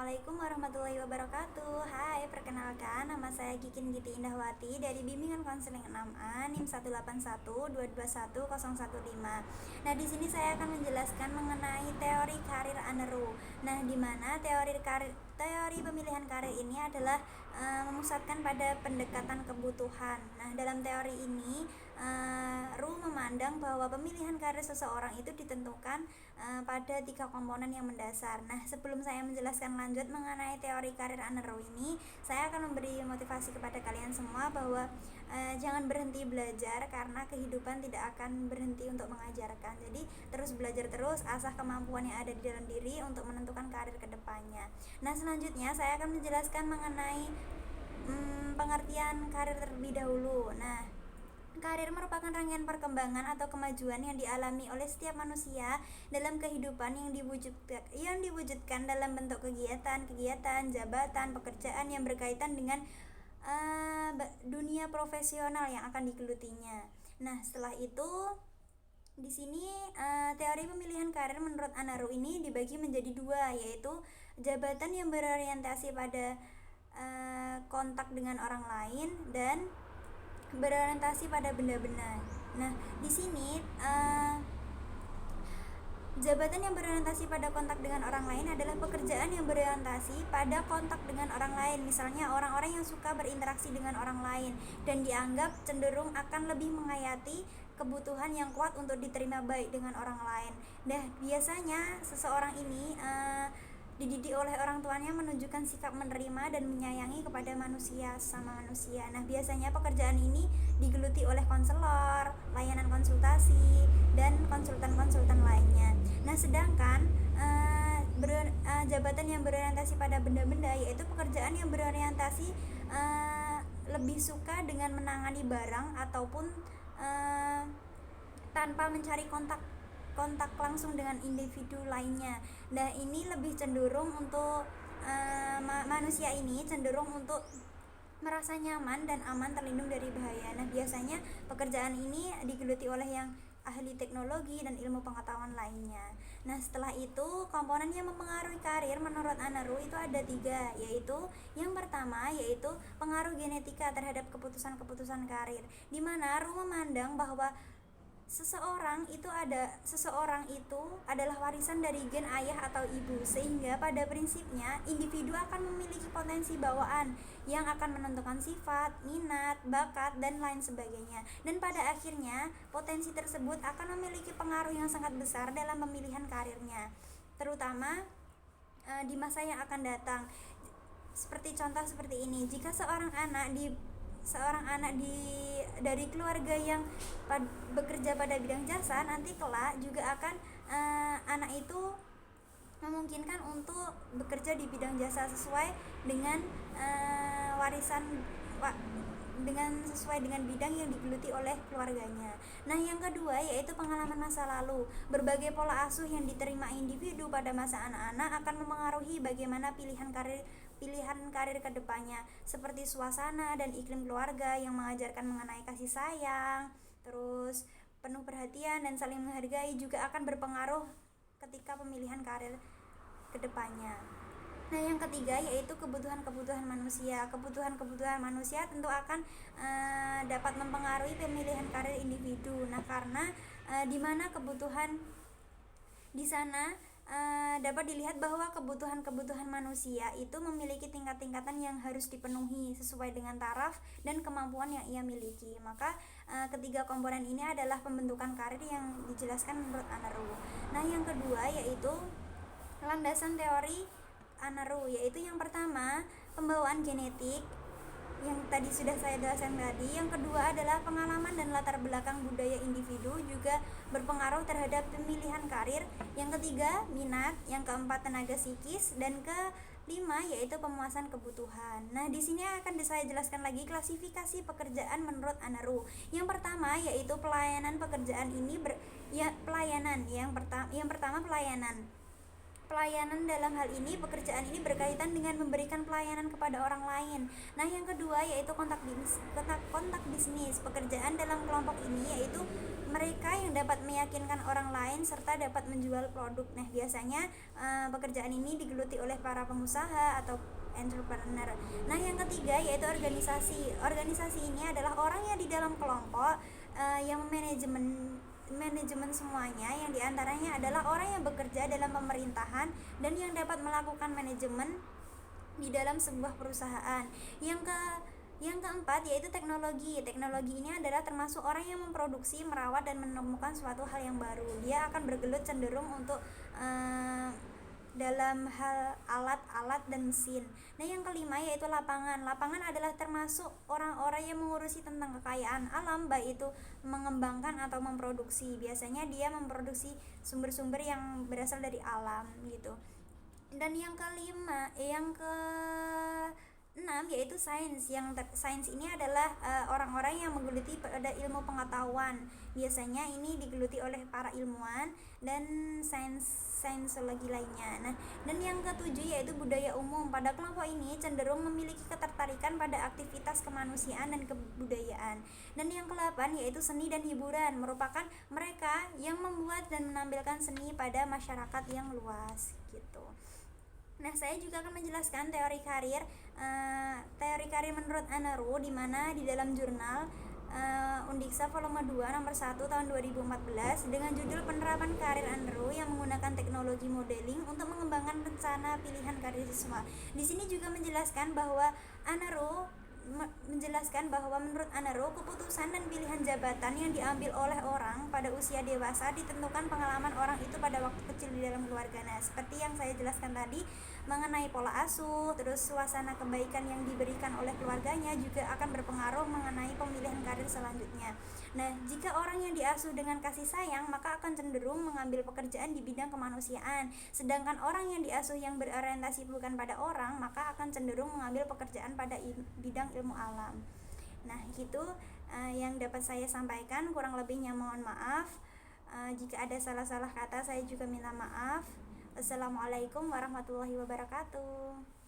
Assalamualaikum warahmatullahi wabarakatuh. Hai, perkenalkan nama saya Kikin Giti Indahwati dari Bimbingan Konseling 6A NIM 181221015. Nah, di sini saya akan menjelaskan mengenai teori karir Aneru. Nah, di mana teori pemilihan karir ini adalah memusatkan pada pendekatan kebutuhan. Nah, dalam teori ini Ru memandang bahwa pemilihan karir seseorang itu ditentukan pada 3 komponen yang mendasar. Nah, sebelum saya menjelaskan lanjut mengenai teori karir Aneru ini, saya akan memberi motivasi kepada kalian semua bahwa jangan berhenti belajar karena kehidupan tidak akan berhenti untuk mengajarkan. Jadi, terus belajar terus, asah kemampuan yang ada di dalam diri untuk menentukan karir kedepannya. Nah, selanjutnya saya akan menjelaskan mengenai pengertian karir terlebih dahulu. Nah, karir merupakan rangkaian perkembangan atau kemajuan yang dialami oleh setiap manusia dalam kehidupan yang diwujudkan dalam bentuk kegiatan, jabatan, pekerjaan yang berkaitan dengan dunia profesional yang akan digelutinya. Nah, setelah itu di sini teori pemilihan karir menurut Aneru ini dibagi menjadi 2, yaitu jabatan yang berorientasi pada kontak dengan orang lain dan berorientasi pada benda-benda. Nah, di sini jabatan yang berorientasi pada kontak dengan orang lain adalah pekerjaan yang berorientasi pada kontak dengan orang lain. Misalnya orang-orang yang suka berinteraksi dengan orang lain dan dianggap cenderung akan lebih menghayati kebutuhan yang kuat untuk diterima baik dengan orang lain. Nah, biasanya seseorang ini dididik oleh orang tuanya menunjukkan sikap menerima dan menyayangi kepada manusia sama manusia. Nah, biasanya pekerjaan ini digeluti oleh konselor, layanan konsultasi, dan konsultan-konsultan lainnya. Nah, sedangkan jabatan yang berorientasi pada benda-benda yaitu pekerjaan yang berorientasi lebih suka dengan menangani barang ataupun tanpa mencari kontak langsung dengan individu lainnya. Nah, ini lebih cenderung untuk manusia ini cenderung untuk merasa nyaman dan aman terlindung dari bahaya. Nah, biasanya pekerjaan ini digeluti oleh yang ahli teknologi dan ilmu pengetahuan lainnya. Nah, setelah itu komponen yang mempengaruhi karir menurut Aneru itu ada 3, yaitu yang pertama yaitu pengaruh genetika terhadap keputusan-keputusan karir, di mana Ru memandang bahwa seseorang itu adalah warisan dari gen ayah atau ibu, sehingga pada prinsipnya individu akan memiliki potensi bawaan yang akan menentukan sifat, minat, bakat, dan lain sebagainya. Dan pada akhirnya potensi tersebut akan memiliki pengaruh yang sangat besar dalam pemilihan karirnya, terutama di masa yang akan datang. Seperti contoh seperti ini, jika seorang anak dari keluarga yang bekerja pada bidang jasa, nanti kelak juga akan anak itu memungkinkan untuk bekerja di bidang jasa sesuai dengan sesuai dengan bidang yang digeluti oleh keluarganya. Nah, yang kedua yaitu pengalaman masa lalu. Berbagai pola asuh yang diterima individu pada masa anak-anak akan memengaruhi bagaimana pilihan karir kedepannya, seperti suasana dan iklim keluarga yang mengajarkan mengenai kasih sayang, terus penuh perhatian dan saling menghargai juga akan berpengaruh ketika pemilihan karir kedepannya. Nah, yang ketiga yaitu kebutuhan-kebutuhan manusia. Kebutuhan-kebutuhan manusia tentu akan dapat mempengaruhi pemilihan karir individu. Nah, karena di mana kebutuhan di sana dapat dilihat bahwa kebutuhan-kebutuhan manusia itu memiliki tingkat-tingkatan yang harus dipenuhi sesuai dengan taraf dan kemampuan yang ia miliki. Maka ketiga komponen ini adalah pembentukan karir yang dijelaskan menurut Aneru. Nah, yang kedua yaitu landasan teori Aneru, yaitu yang pertama pembawaan genetik yang tadi sudah saya jelaskan tadi. Yang kedua adalah pengalaman dan latar belakang budaya individu juga berpengaruh terhadap pemilihan karir. Yang ketiga minat, yang keempat tenaga psikis, dan kelima yaitu pemuasan kebutuhan. Nah, di sini akan saya jelaskan lagi klasifikasi pekerjaan menurut Aneru. Yang pertama yaitu pelayanan. Pekerjaan ini pelayanan. Yang pertama pelayanan dalam hal ini pekerjaan ini berkaitan dengan memberikan pelayanan kepada orang lain. Nah, yang kedua yaitu kontak bisnis. Pekerjaan dalam kelompok ini yaitu mereka yang dapat meyakinkan orang lain serta dapat menjual produk. Nah, biasanya pekerjaan ini digeluti oleh para pengusaha atau entrepreneur. Nah, yang ketiga yaitu organisasi. Organisasi ini adalah orang yang di dalam kelompok yang manajemen semuanya, yang diantaranya adalah orang yang bekerja dalam pemerintahan dan yang dapat melakukan manajemen di dalam sebuah perusahaan. Yang keempat yaitu teknologi. Teknologi ini adalah termasuk orang yang memproduksi, merawat, dan menemukan suatu hal yang baru. Dia akan bergelut cenderung untuk dalam hal alat-alat dan mesin. Nah, yang kelima yaitu lapangan. Lapangan adalah termasuk orang-orang yang mengurusi tentang kekayaan alam, baik itu mengembangkan atau memproduksi. Biasanya dia memproduksi sumber-sumber yang berasal dari alam gitu. Dan yang ke enam yaitu sains. Sains ini adalah orang-orang yang menggeluti pada ilmu pengetahuan. Biasanya ini digeluti oleh para ilmuwan dan sainsologi lainnya. Nah, dan yang ketujuh yaitu budaya umum. Pada kelompok ini cenderung memiliki ketertarikan pada aktivitas kemanusiaan dan kebudayaan. Dan yang ke-8 yaitu seni dan hiburan, merupakan mereka yang membuat dan menampilkan seni pada masyarakat yang luas gitu. Nah, saya juga akan menjelaskan teori karir menurut Anaru, di mana di dalam jurnal Undiksa volume 2 nomor 1 tahun 2014 dengan judul Penerapan Karir Anaru yang menggunakan teknologi modeling untuk mengembangkan rencana pilihan karir siswa. Di sini juga menjelaskan bahwa menurut Anaru, keputusan dan pilihan jabatan yang diambil oleh orang pada usia dewasa ditentukan pengalaman orang itu pada waktu kecil di dalam keluarga. Nah, seperti yang saya jelaskan tadi mengenai pola asuh, terus suasana kebaikan yang diberikan oleh keluarganya juga akan berpengaruh mengenai pemilihan karir selanjutnya. Nah, jika orang yang diasuh dengan kasih sayang, maka akan cenderung mengambil pekerjaan di bidang kemanusiaan. Sedangkan orang yang diasuh yang berorientasi bukan pada orang, maka akan cenderung mengambil pekerjaan pada bidang ilmu alam. Nah, gitu yang dapat saya sampaikan. Kurang lebihnya mohon maaf. Jika ada salah-salah kata, saya juga minta maaf. Assalamualaikum warahmatullahi wabarakatuh.